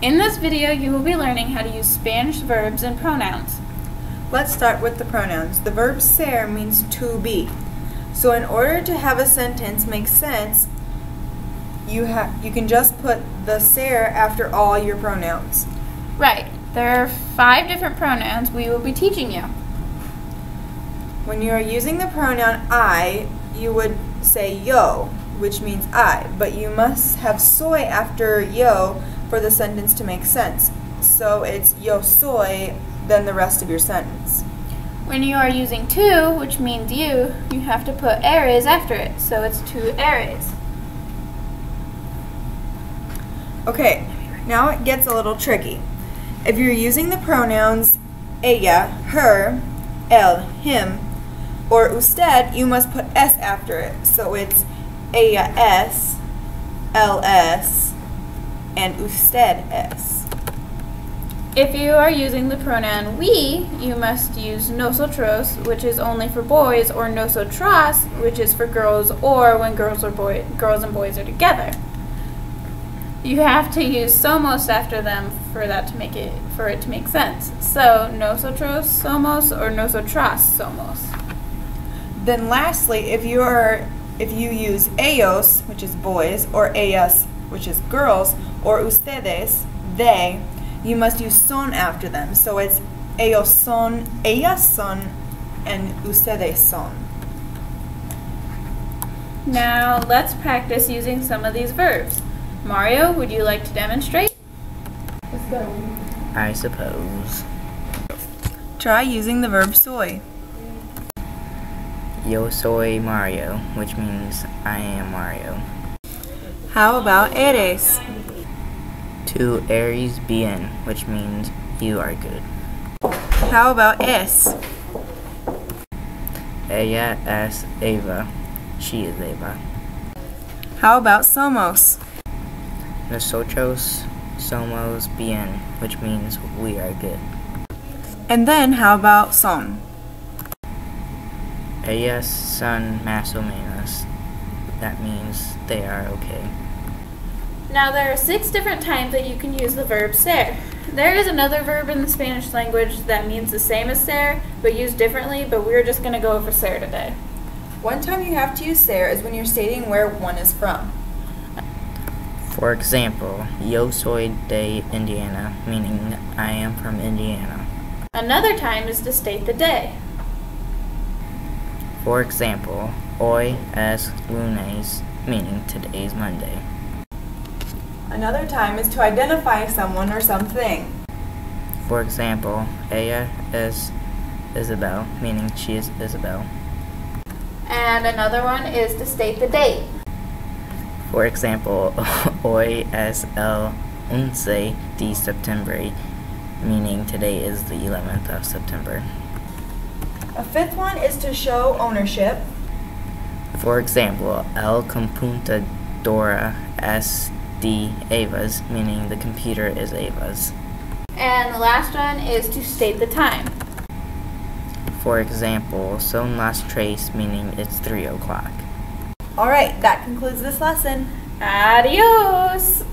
In this video, you will be learning how to use Spanish verbs and pronouns. Let's start with the pronouns. The verb ser means to be. So in order to have a sentence make sense, you can just put the ser after all your pronouns. Right. There are 5 different pronouns we will be teaching you. When you are using the pronoun I, you would say yo, which means I, but you must have soy after yo for the sentence to make sense. So it's yo soy, then the rest of your sentence. When you are using tú, which means you have to put eres after it, so it's tú eres. Okay, now it gets a little tricky. If you're using the pronouns ella, her, él, him, or usted, you must put s after it. So it's ella es, él es, and usted es. If you are using the pronoun we, you must use nosotros, which is only for boys, or nosotras, which is for girls, or when girls and boys are together. You have to use somos after them for it to make sense. So nosotros somos or nosotras somos. Then lastly, if you use ellos, which is boys, or ellas, which is girls, or ustedes, they, you must use son after them. So it's ellos son, ellas son, and ustedes son. Now let's practice using some of these verbs. Mario, would you like to demonstrate? Let's go. I suppose. Try using the verb soy. Yo soy Mario, which means I am Mario. How about eres? Tú eres bien, which means you are good. How about es? Ella es Eva, she is Eva. How about somos? Nosotros somos bien, which means we are good. And then how about son? Ellas son más o menos. That means they are okay. Now there are 6 different times that you can use the verb ser. There is another verb in the Spanish language that means the same as ser, but used differently, but we're just going to go over ser today. One time you have to use ser is when you're stating where one is from. For example, yo soy de Indiana, meaning I am from Indiana. Another time is to state the day. For example, hoy es lunes, meaning today is Monday. Another time is to identify someone or something. For example, ella es Isabel, meaning she is Isabel. And another one is to state the date. For example, hoy es el 11 de septiembre, meaning today is the 11th of September. A 5th one is to show ownership. For example, el computadora es de Eva's, meaning the computer is Eva's. And the last one is to state the time. For example, son las 3, meaning it's 3 o'clock. Alright, that concludes this lesson. Adios!